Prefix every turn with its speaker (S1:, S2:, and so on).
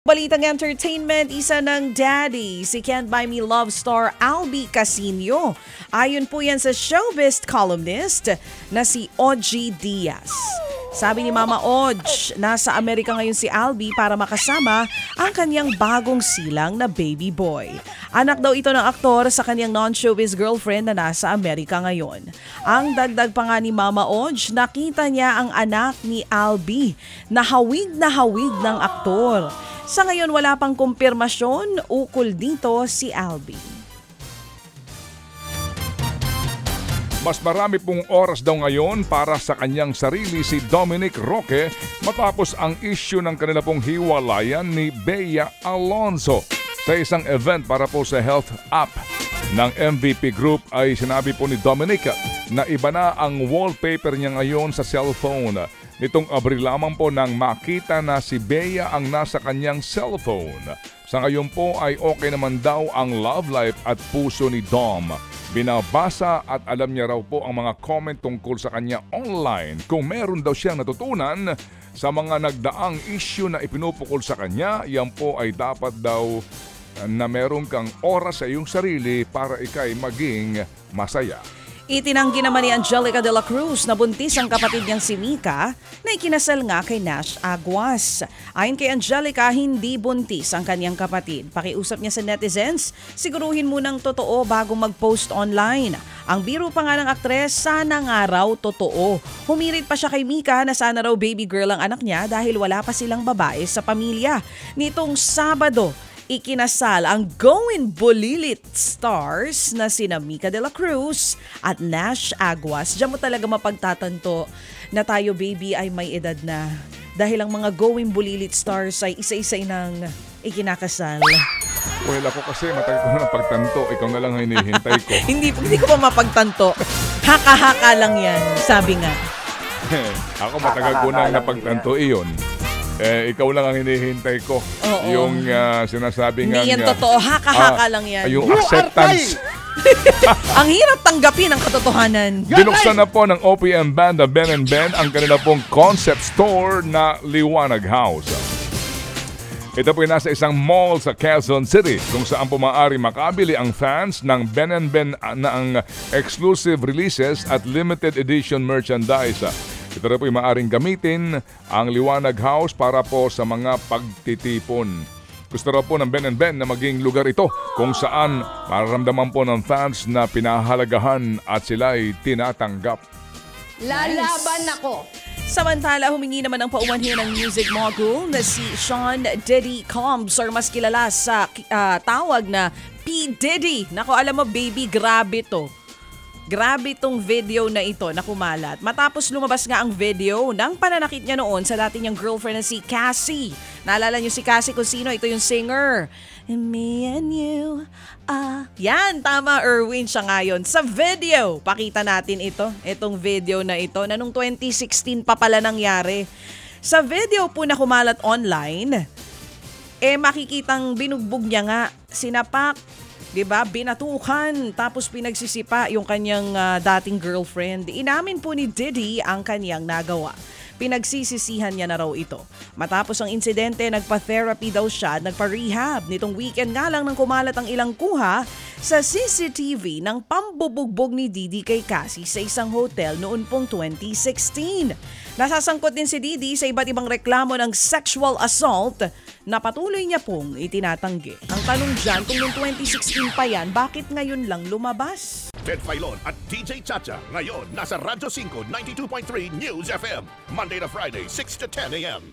S1: Balitang entertainment, isa ng daddy, si Can't Buy Me Love star Albi Casino. Ayon po yan sa showbiz columnist na si Ogie Diaz. Sabi ni Mama Oj, nasa Amerika ngayon si Albi para makasama ang kanyang bagong silang na baby boy. Anak daw ito ng aktor sa kanyang non-showbiz girlfriend na nasa Amerika ngayon. Ang dagdag pa nga ni Mama Oj, nakita niya ang anak ni Albi na hawig ng aktor. Sa ngayon wala pang kumpirmasyon ukol dito si Albi.
S2: Mas marami pong oras daw ngayon para sa kanyang sarili si Dominic Roque matapos ang issue ng kanila pong hiwalayan ni Bea Alonzo. Sa isang event para po sa health app ng MVP Group ay sinabi po ni Dominic na iba na ang wallpaper niya ngayon sa cellphone. Nitong Abril lamang po nang makita na si Bea ang nasa kanyang cellphone. Sa ngayon po ay okay naman daw ang love life at puso ni Dom. Binabasa at alam niya raw po ang mga comment tungkol sa kanya online. Kung meron daw siyang natutunan sa mga nagdaang issue na ipinupukol sa kanya, yan po ay dapat daw na meron kang oras sa iyong sarili para ikay maging masaya.
S1: Itinanggi naman ni Angelica de la Cruz na buntis ang kapatid niyang si Mika na ikinasal nga kay Nash Aguas. Ayon kay Angelica, hindi buntis ang kanyang kapatid. Pakiusap niya sa netizens, siguruhin munang totoo bago mag-post online. Ang biro pa nga ng aktres, sana nga raw totoo. Humirit pa siya kay Mika na sana raw baby girl ang anak niya dahil wala pa silang babae sa pamilya. Nitong Sabado, ikinasal ang Going Bulilit stars na sina Mika de la Cruz at Nash Aguas. Diyan mo talaga mapagtatanto na tayo baby ay may edad na dahil ang mga Going Bulilit stars ay isa-isay ng ikinakasal.
S2: Well, ako kasi matagal ko na pagtanto. Ikaw na lang ang hinihintay ko.
S1: hindi ko pa mapagtanto. Haka-haka lang yan, sabi nga.
S2: Ako matagal ko na napagtanto iyon. Ikaw lang ang hinihintay ko.
S1: Oo.
S2: Yung sinasabi nga...
S1: Hindi yan totoo. Haka-haka lang yan.
S2: Yung acceptance.
S1: Ang hirap tanggapin ang katotohanan.
S2: Binuksan na po ng OPM band na Ben & Ben ang kanila pong concept store na Liwanag House. Ito po ay nasa isang mall sa Quezon City kung saan po maaari makabili ang fans ng Ben & Ben na ang exclusive releases at limited edition merchandise. Ito rin po ay maaaring gamitin ang Liwanag House para po sa mga pagtitipon. Gusto raw po ng Ben & Ben na maging lugar ito kung saan mararamdaman po ng fans na pinahalagahan at sila'y tinatanggap.
S3: Lalaban ako!
S1: Samantala, humingi naman ng paumanhin ng music mogul na si Sean Diddy Combs or mas kilala sa tawag na P. Diddy. Naku, alam mo baby, grabe to. Grabe tong video na ito na kumalat. Matapos lumabas nga ang video ng pananakit niya noon sa dati niyang girlfriend na si Cassie. Naalala niyo si Cassie kung sino? Ito yung singer. And me and you. Yan, tama Erwin siya ngayon. Sa video, pakita natin ito. Itong video na ito na nung 2016 pa pala nangyari. Sa video po na kumalat online, makikitang binugbog niya nga, sinapak, diba? Binatukan, tapos pinagsisipa yung kanyang dating girlfriend. Inamin po ni Diddy ang kanyang nagawa. Pinagsisisihan niya na raw ito. Matapos ang insidente, nagpa-therapy daw siya, nagpa-rehab. Nitong weekend nga lang nang kumalat ang ilang kuha sa CCTV ng pambubugbog ni Diddy kay Cassie sa isang hotel noon pong 2016. Nasasangkot din si Diddy sa iba't ibang reklamo ng sexual assault na patuloy niya pong itinatanggi. Ang tanong dyan, kung noong 2016 pa yan, bakit ngayon lang lumabas?
S4: Ted Filon at DJ Chacha ngayon nasa Radyo 5 92.3 News FM Monday to Friday 6 to 10 a.m.